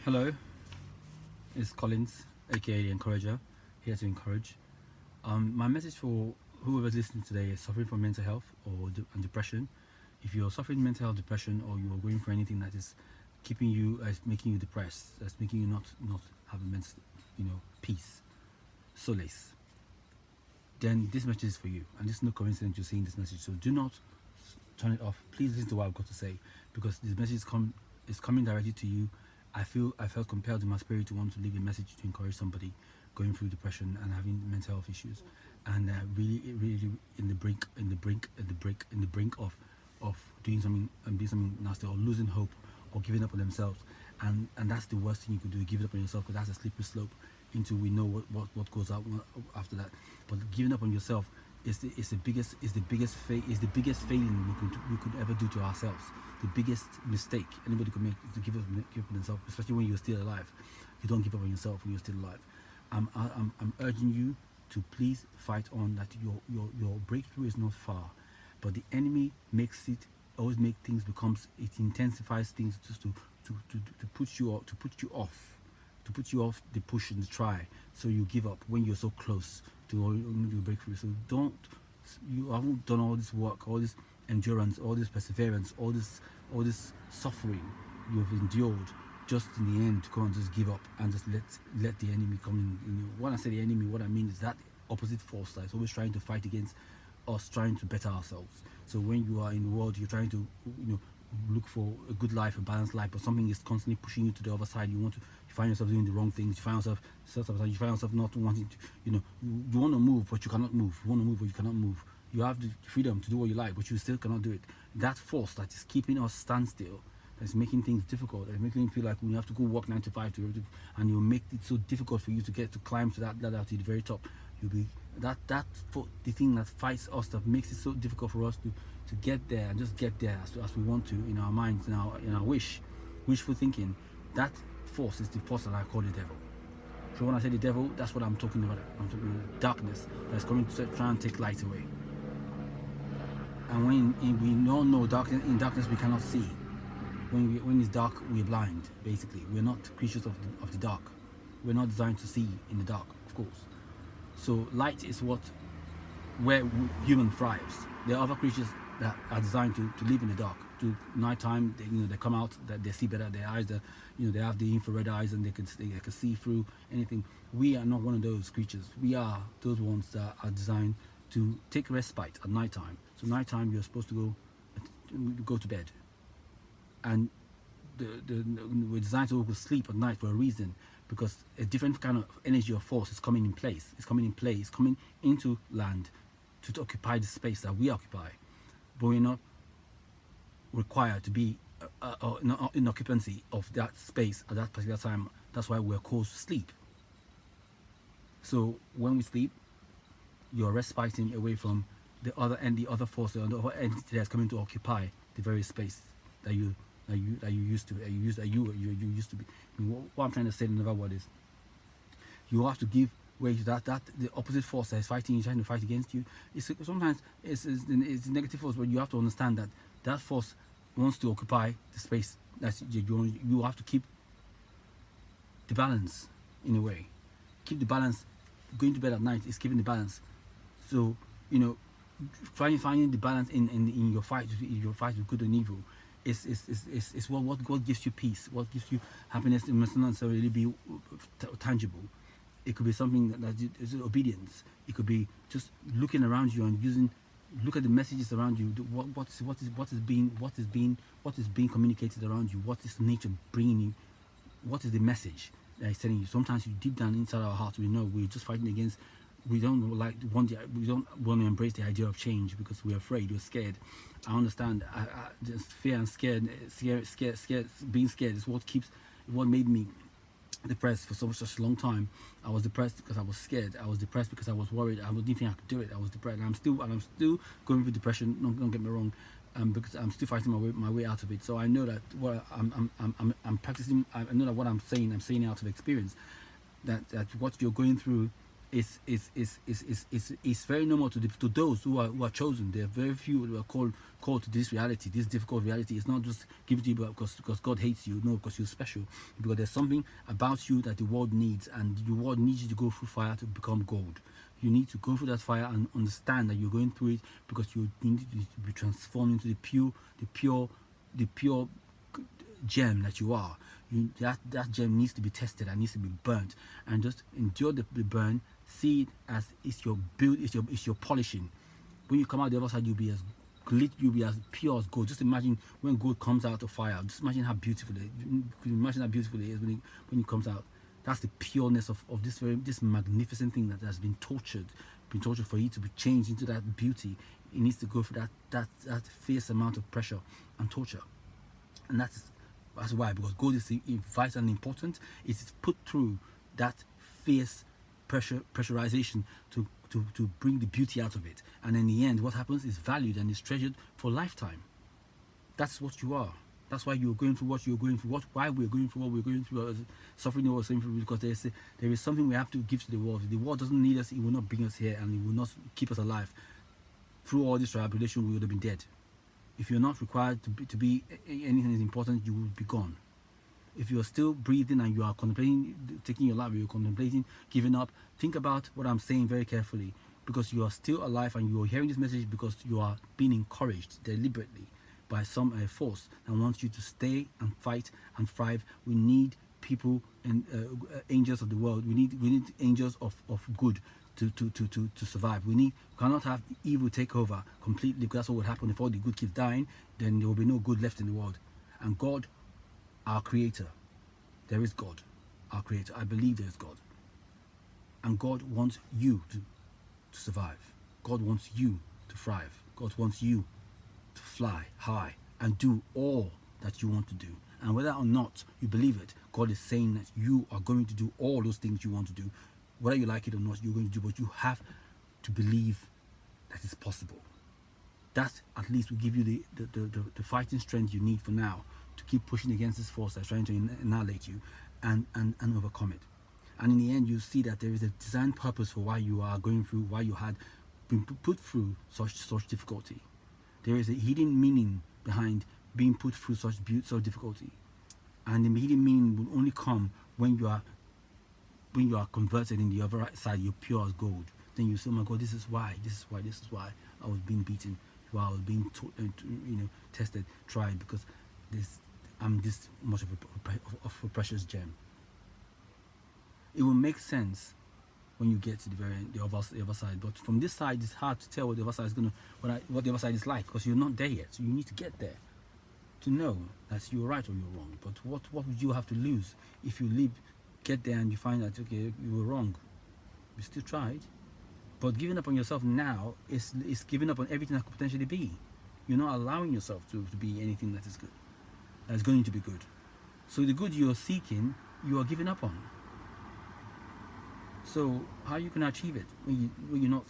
Hello, it's Collins, aka the Encourager, here to encourage. My message for whoever's listening today is suffering from mental health or and depression. If you're suffering mental health, depression, or you're going for anything that is keeping you, making you depressed, that's making you not have mental, peace, solace, then this message is for you. And this is no coincidence you're seeing this message. So do not turn it off. Please listen to what I've got to say because this message is coming directly to you. I felt compelled in my spirit to want to leave a message to encourage somebody going through depression and having mental health issues, and really in the brink of doing something nasty or losing hope or giving up on themselves, and that's the worst thing you could do. Give it up on yourself because that's a slippery slope into we know what goes out after that. But giving up on yourself is the biggest failing we could ever do to ourselves. The biggest mistake anybody could make is to give up on themselves, especially when you're still alive. You don't give up on yourself when you're still alive. I'm urging you to please fight on. That your breakthrough is not far, but the enemy makes it always make things becomes it intensifies things just to put you off, to put you off the push and the try, so you give up when you're so close to your breakthrough. So don't, you haven't done all this work, all this endurance, all this perseverance, all this suffering you've endured, just in the end to come and just give up and just let the enemy come in. When I say the enemy, what I mean is that opposite force that is always trying to fight against us, trying to better ourselves. So when you are in the world, you're trying to look for a good life, a balanced life, but something is constantly pushing you to the other side. You find yourself doing the wrong things. You find yourself not wanting to, you want to move, but you cannot move. You want to move, but you cannot move. You have the freedom to do what you like, but you still cannot do it. That force that is keeping us standstill, that's making things difficult, that's making you feel like you have to go work 9 to 5 and you'll make it so difficult for you to climb to that ladder to the very top. You'll be the thing that fights us, that makes it so difficult for us to get there and just get there as we want to in our minds, in our wishful thinking. That force is the force that I call the devil. So when I say the devil, that's what I'm talking about. I'm talking about darkness that's coming to try and take light away. And we all know darkness, in darkness we cannot see. When it's dark, we're blind. Basically, we're not creatures of the dark. We're not designed to see in the dark, of course. So light is where human thrives. There are other creatures that are designed to live in the dark. To nighttime, they come out, that they see better. Their eyes, they have the infrared eyes, and they can see through anything. We are not one of those creatures. We are those ones that are designed to take respite at nighttime. So nighttime, you're supposed to go to bed, and we're designed to go sleep at night for a reason, because a different kind of energy or force is coming in place. It's coming in play. It's coming into land to occupy the space that we occupy, but we're not required to be in occupancy of that space at that particular time. That's why we're called to sleep. So when we sleep, you're respiting away from the other force, the other entity that's coming to occupy the very space that you used to be. I mean, what I'm trying to say in another word is, you have to give way to that the opposite force that is fighting you, trying to fight against you. Sometimes it's negative force, but you have to understand that force wants to occupy the space that you have to keep the balance in a way. Keep the balance. Going to bed at night is keeping the balance. So finding the balance in your fight with good and evil is what gives you peace, what gives you happiness. It must not necessarily be tangible. It could be something that is obedience. It could be just looking around you and look at the messages around you. What is being communicated around you. What is nature bringing you? What is the message that is telling you? Sometimes deep down inside our hearts, we know we're just fighting against. We don't want to embrace the idea of change because we're afraid, we're scared. I understand. Just fear and scared. Being scared is what made me depressed for such a long time. I was depressed because I was scared. I was depressed because I was worried. I didn't think I could do it. I was depressed, and I'm still going through depression. Don't get me wrong, because I'm still fighting my way out of it. So I know that what I'm practicing. I know that what I'm saying out of experience. That what you're going through it's very normal to those who are chosen. There are very few who are called to this reality, this difficult reality. It's not just given to you because God hates you, no, because you're special. Because there's something about you that the world needs, and the world needs you to go through fire to become gold. You need to go through that fire and understand that you're going through it because you need to be transformed into the pure gem that you are. That gem needs to be tested and needs to be burnt, and just endure the burn. See it as it's your build, it's your polishing. When you come out the other side, you'll be as pure as gold. Just imagine when gold comes out of fire. Just imagine how beautiful it is. Imagine how beautiful it is when it comes out. That's the pureness of this magnificent thing that has been tortured for you to be changed into that beauty. It needs to go through that fierce amount of pressure and torture, and that's why, because gold is vital and important. It is put through that fierce pressurization to bring the beauty out of it, and in the end what happens is valued and is treasured for a lifetime. That's what you are. That's why you're going through what you're going through. Why we're going through what we're going through, suffering what we're suffering through, because there is something we have to give to the world. The world doesn't need us. It will not bring us here, and it will not keep us alive. Through all this tribulation, we would have been dead. If you're not required to be anything that's important, you will be gone. If you're still breathing and you are contemplating taking your life, you're contemplating giving up, think about what I'm saying very carefully, because you are still alive and you are hearing this message because you are being encouraged deliberately by some force that wants you to stay and fight and thrive. We need people and angels of the world. We need angels of good to survive. We cannot have evil take over completely, because that's what would happen if all the good keeps dying. Then there will be no good left in the world. And God, our creator, there is God, our creator. I believe there is God. And God wants you to survive. God wants you to thrive. God wants you to fly high and do all that you want to do. And whether or not you believe it, God is saying that you are going to do all those things you want to do. Whether you like it or not, you're going to do, but you have to believe that it's possible. That at least will give you the fighting strength you need for now to keep pushing against this force that's trying to annihilate you and overcome it. And in the end, you see that there is a designed purpose for why you are going through, why you had been put through such difficulty. There is a hidden meaning behind being put through such difficulty, and the hidden meaning will only come when you are converted in the other side. You're pure as gold. Then you say, oh my God, this is why I was being beaten, why I was being tested, tried, because I'm this much of a precious gem. It will make sense when you get to the other side. But from this side, it's hard to tell what the other side is what the other side is like, because you're not there yet. So you need to get there to know that you're right or you're wrong. But what would you have to lose if you get there and you find that, okay, you were wrong? You still tried. But giving up on yourself now is giving up on everything that could potentially be. You're not allowing yourself to be anything that is good, that is going to be good. So the good you're seeking, you are giving up on. So how you can achieve it when you're not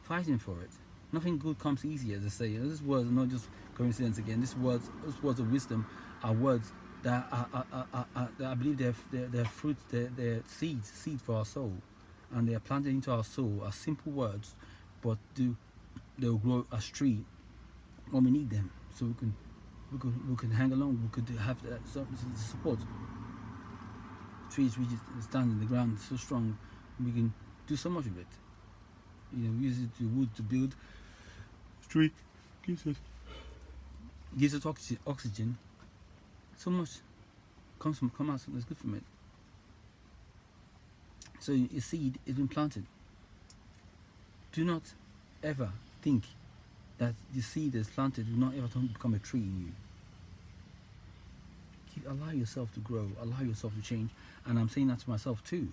fighting for it? Nothing good comes easy, as I say. These words are not just coincidence again. These words of wisdom are words that I believe they're fruits, they're seeds for our soul, and they are planted into our soul. Are simple words, but they'll grow as tree when we need them. So we can hang along. We could have that support. Trees stand in the ground so strong, we can do so much of it. We use the wood to build. Tree gives us oxygen. So much comes out, so that's good from it. So a seed has been planted. Do not ever think that the seed that's planted will not ever become a tree in you. Allow yourself to grow, allow yourself to change. And I'm saying that to myself too.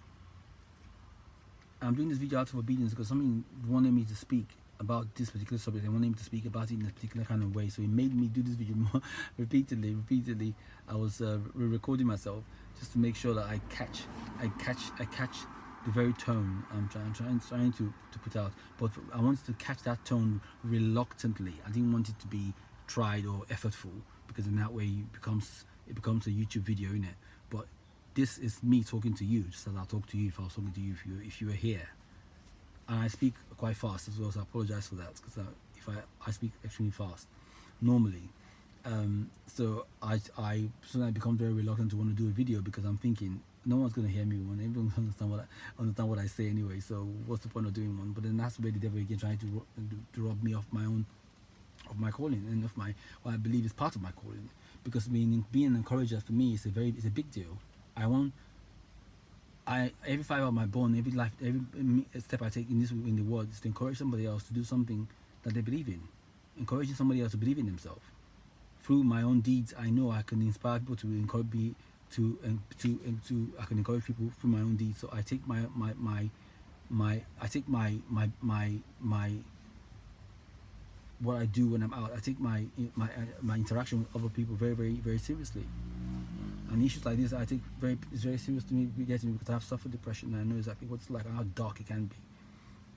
I'm doing this video out of obedience because something wanted me to speak about this particular subject. They wanted me to speak about it in a particular kind of way, so it made me do this video more repeatedly. I was recording myself just to make sure that I catch the very tone I'm trying to put out. But I wanted to catch that tone reluctantly. I didn't want it to be tried or effortful, because in that way it becomes a YouTube video, innit? But this is me talking to you, just as I'll talk to you if I was talking to you if you were here. and I speak quite fast as well, so I apologize for that, because if I speak extremely fast normally. So I sometimes become very reluctant to want to do a video, because I'm thinking no one's going to hear me, when everyone's going to understand what I say anyway, so what's the point of doing one? But then that's where the devil again trying to rob me of my calling, and of my what I believe is part of my calling. Because being an encourager for me is a big deal. Every fiber of my bone, every step I take in the world is to encourage somebody else to do something that they believe in, encouraging somebody else to believe in themselves. Through my own deeds, I know I can inspire people to encourage me I can encourage people through my own deeds. So I take my what I do when I'm out. I take my interaction with other people very, very, very seriously. And issues like this, it's very serious to me, because I've suffered depression, and I know exactly what it's like, how dark it can be,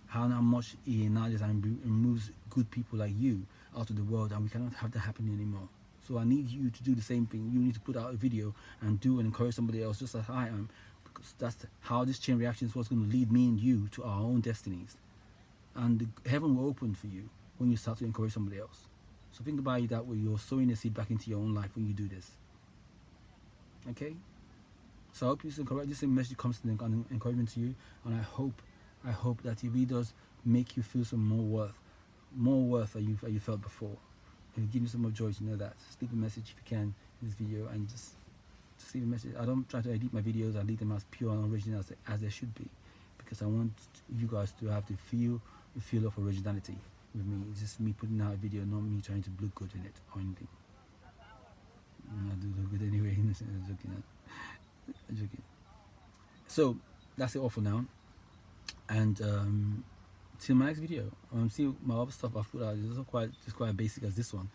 how much it annihilates and removes good people like you out of the world, and we cannot have that happening anymore. So I need you to do the same thing. You need to put out a video and encourage somebody else, just as I am, because that's how this chain reaction is what's going to lead me and you to our own destinies. And heaven will open for you when you start to encourage somebody else. So think about it that way. You're sowing a seed back into your own life when you do this. Okay? So I hope this message comes to encouragement to you, and I hope that it really does make you feel some more worth than you felt before. And give you some more joy to know that. Just leave a message if you can in this video, and just leave a message. I don't try to edit my videos. I leave them as pure and original as they should be, because I want you guys to have the feel of originality with me. It's just me putting out a video, not me trying to look good in it or anything. I do look good anyway. I'm joking. So that's it all for now, and till my next video. See, my other stuff I've put out is also quite basic as this one,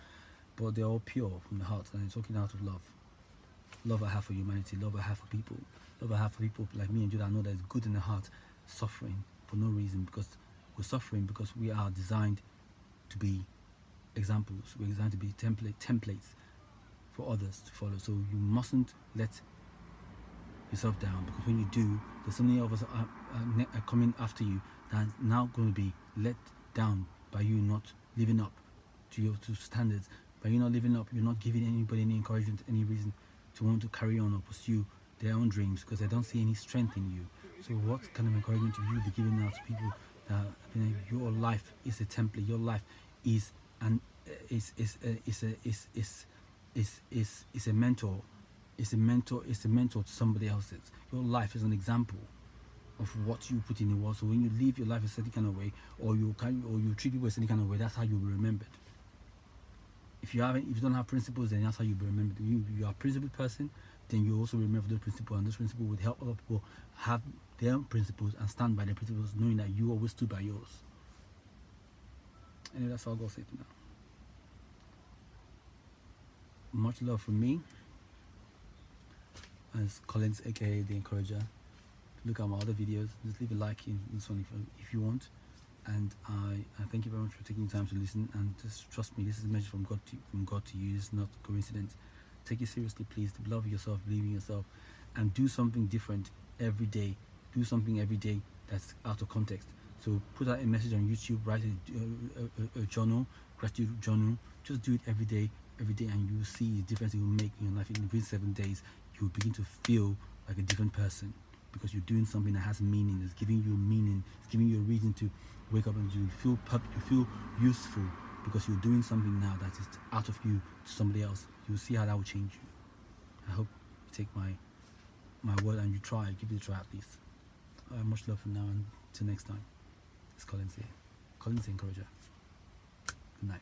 but they're all pure from the heart, and it's talking out of love I have for humanity, love I have for people, love I have for people like me and you that know that it's good in the heart, suffering for no reason, because we're suffering because we are designed to be examples. We're designed to be templates for others to follow. So you mustn't let yourself down, because when you do, there's so many of us are coming after you that are now going to be let down by you not living up to standards. By you not living up, you're not giving anybody any encouragement, any reason to want to carry on or pursue their own dreams, because they don't see any strength in you. So what kind of encouragement will you be giving out to people that, your life is a template, your life is a mentor. It's a mentor to somebody else's. Your life is an example of what you put in the world. So when you live your life a certain kind of way, or you treat people a certain kind of way, that's how you'll be remembered. If you don't have principles, then that's how you'll be remembered. You are a principled person, then you also remember those principles, and those principles would help other people have their own principles and stand by their principles, knowing that you always stood by yours. Anyway, that's all I'll say for now. Much love from me, as Collins, aka The Encourager. Look at my other videos. Just leave a like in this one if you want. And I thank you very much for taking time to listen, and just trust me, this is a message from God to you. It's not a coincidence. Take it seriously, please. Love yourself, believe in yourself, and do something different every day. Do something every day that's out of context. So put out a message on YouTube, write a journal, gratitude journal. Just do it every day, and you will see the difference it will make in your life. In within 7 days, you will begin to feel like a different person, because you're doing something that has meaning. It's giving you a meaning. It's giving you a reason to wake up, and you feel useful, because you're doing something now that is out of you to somebody else. You'll see how that will change you. I hope you take my word and you try. Give it a try at least. Much love for now, and till next time. It's Collins here. Collins the Encourager. Good night.